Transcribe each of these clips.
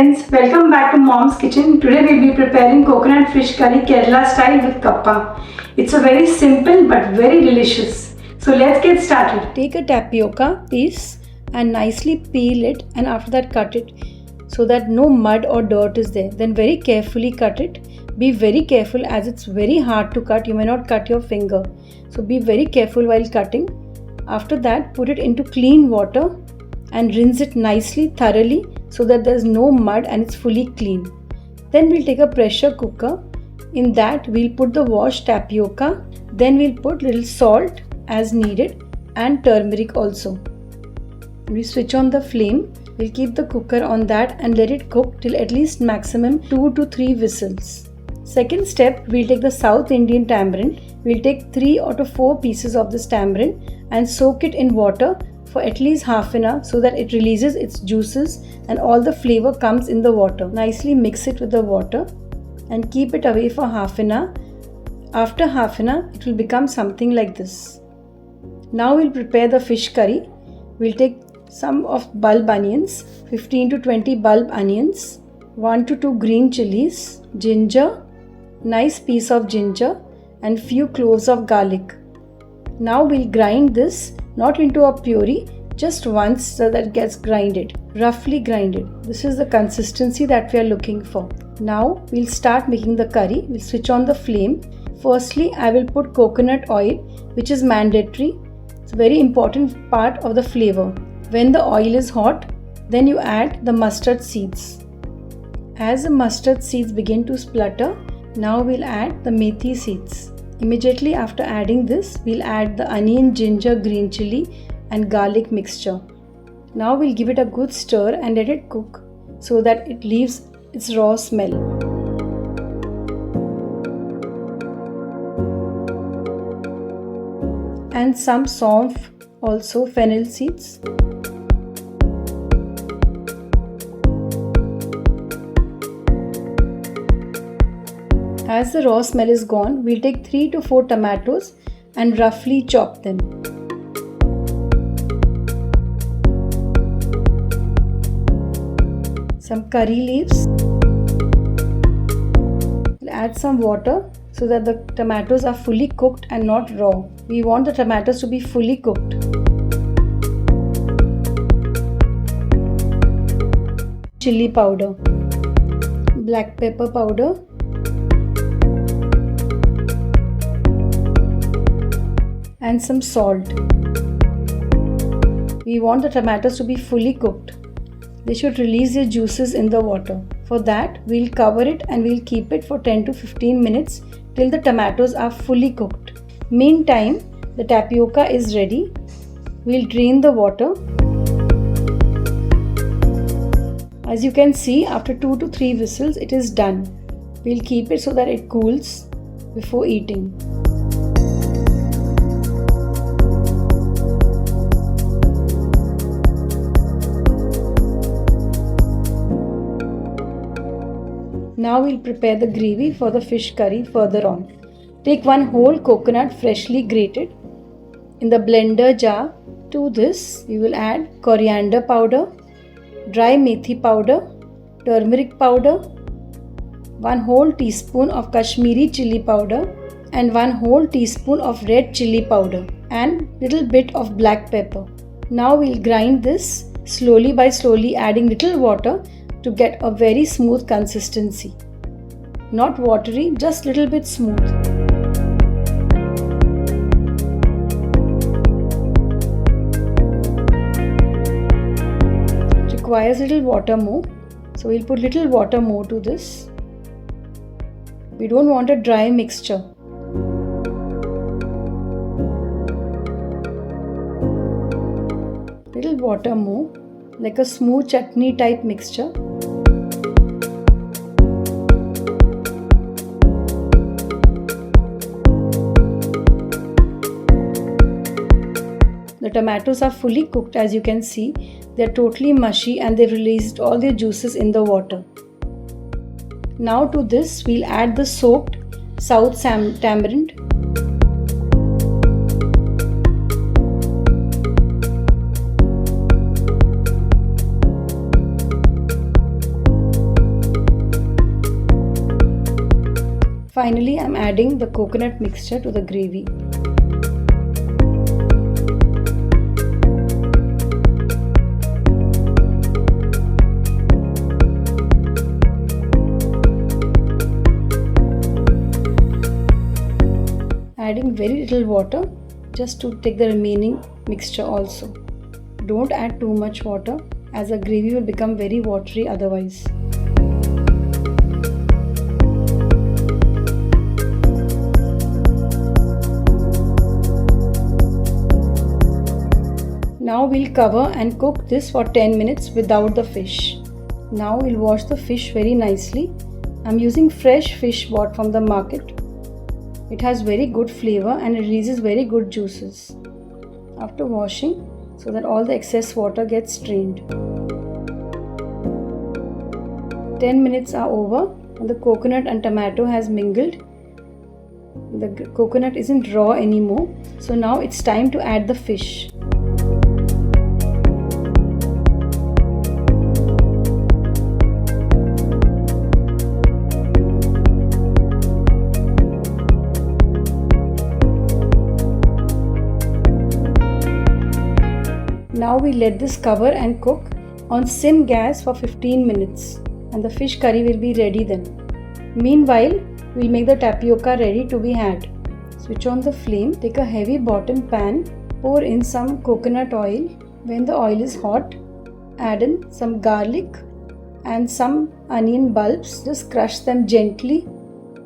friends, welcome back to Mom's Kitchen. Today we'll be preparing coconut fish curry Kerala style with kappa. It's a very simple but very delicious. So let's get started. Take a tapioca piece and nicely peel it, and after that cut it so that no mud or dirt is there. Then very carefully cut it. Be very careful as it's very hard to cut. You may not cut your finger. So be very careful while cutting. After that, put it into clean water and rinse it nicely, thoroughly, so that there's no mud and it's fully clean. Then we'll take a pressure cooker. In that we'll put the washed tapioca. Then we'll put little salt as needed and turmeric also. We switch on the flame. We'll keep the cooker on that and let it cook till at least maximum 2 to 3 whistles. Second step, we'll take the South Indian tamarind. We'll take 3 or 4 pieces of this tamarind and soak it in water for at least half an hour so that it releases its juices and all the flavor comes in the water. Nicely mix it with the water and keep it away for half an hour. After half an hour, it will become something like this. Now we'll prepare the fish curry. We'll take some of bulb onions, 15 to 20 bulb onions, 1 to 2 green chilies, ginger, nice piece of ginger and few cloves of garlic. Now we'll grind this, not into a puree, just once so that it gets grinded, roughly grinded. This is the consistency that we are looking for. Now we'll start making the curry. We'll switch on the flame. Firstly, I will put coconut oil, which is mandatory. It's a very important part of the flavor. When the oil is hot, then you add the mustard seeds. As the mustard seeds begin to splutter, now we'll add the methi seeds. Immediately after adding this, we'll add the onion, ginger, green chili and garlic mixture. Now we'll give it a good stir and let it cook so that it leaves its raw smell. And some saunf, also fennel seeds. As the raw smell is gone, we'll take 3 to 4 tomatoes and roughly chop them. Some curry leaves. We'll add some water so that the tomatoes are fully cooked and not raw. We want the tomatoes to be fully cooked. Chili powder, black pepper powder, and some salt. We want the tomatoes to be fully cooked. They should release their juices in the water. For that, we'll cover it and we'll keep it for 10 to 15 minutes till the tomatoes are fully cooked. Meantime, the tapioca is ready. We'll drain the water. As you can see, after 2 to 3 whistles, it is done. We'll keep it so that it cools before eating. Now we'll prepare the gravy for the fish curry further on. Take 1 whole coconut freshly grated in the blender jar. To this, we will add coriander powder, dry methi powder, turmeric powder, 1 whole teaspoon of Kashmiri chili powder and 1 whole teaspoon of red chili powder and little bit of black pepper. Now we'll grind this slowly by slowly adding little water to get a very smooth consistency. Not watery, just little bit smooth. It requires little water more, so we'll put little water more to this. We don't want a dry mixture. Little water more, like a smooth chutney type mixture. The tomatoes are fully cooked, as you can see. They are totally mushy and they've released all their juices in the water. Now to this, we'll add the soaked South tamarind. Finally, I'm adding the coconut mixture to the gravy. Adding very little water just to take the remaining mixture also. Don't add too much water as the gravy will become very watery otherwise. Now we'll cover and cook this for 10 minutes without the fish. Now we'll wash the fish very nicely. I'm using fresh fish bought from the market. It has very good flavor and it releases very good juices after washing, so that all the excess water gets drained. 10 minutes are over and the coconut and tomato has mingled. The coconut isn't raw anymore, so now it's time to add the fish. Now we let this cover and cook on sim gas for 15 minutes and the fish curry will be ready then. Meanwhile, we'll make the tapioca ready to be had. Switch on the flame, take a heavy bottom pan, pour in some coconut oil. When the oil is hot, add in some garlic and some onion bulbs. Just crush them gently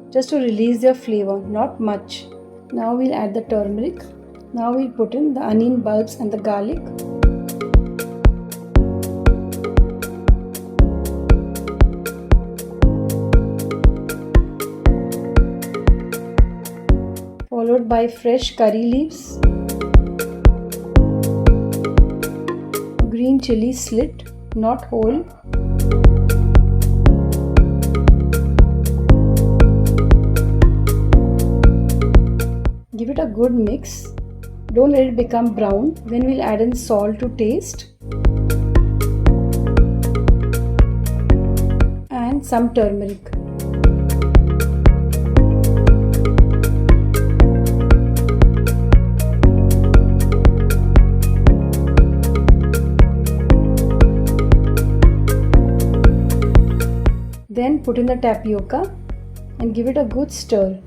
just to release their flavor, not much. Now we'll add the turmeric. Now we'll put in the onion bulbs and the garlic. Followed by fresh curry leaves, green chili slit, not whole, give it a good mix. Don't let it become brown. Then we'll add in salt to taste and some turmeric. Then put in the tapioca and give it a good stir.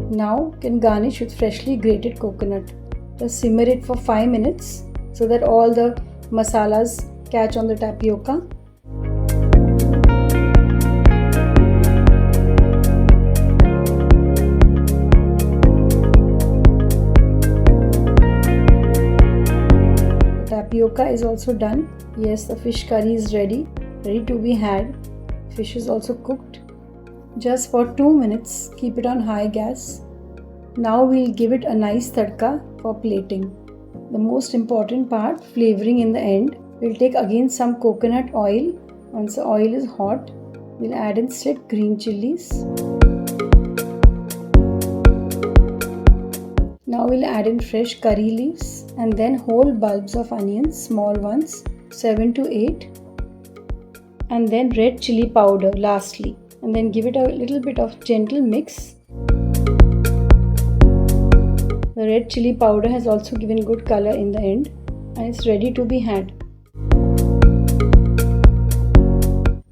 Now can garnish with freshly grated coconut. Just simmer it for 5 minutes so that all the masalas catch on the tapioca. The tapioca is also done. Yes, the fish curry is ready to be had. Fish is also cooked. Just for 2 minutes, keep it on high gas. Now we'll give it a nice tadka for plating. The most important part, flavoring in the end. We'll take again some coconut oil. Once the oil is hot, we'll add in slit green chilies. Now we'll add in fresh curry leaves and then whole bulbs of onions, small ones, 7 to 8. And then red chili powder lastly. And then give it a little bit of gentle mix. The red chili powder has also given good color in the end and it's ready to be had.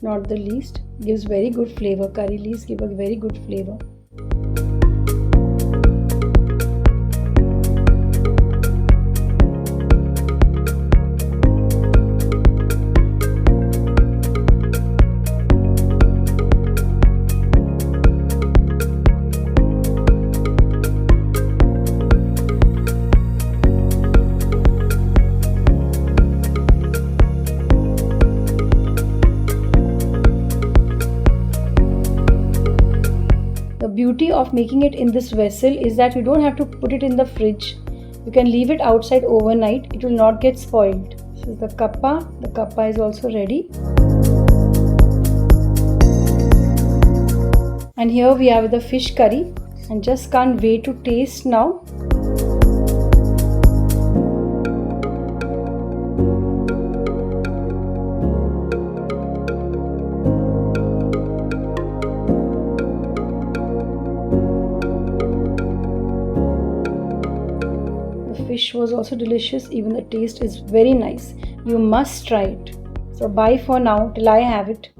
Not the least, gives very good flavor. Curry leaves give a very good flavor. beauty of making it in this vessel is that you don't have to put it in the fridge. You can leave it outside overnight. It will not get spoiled. This is the kappa. The kappa is also ready. And here we have the fish curry, and just can't wait to taste now. The fish was also delicious. Even the taste is very nice. You must try it. So bye for now till I have it.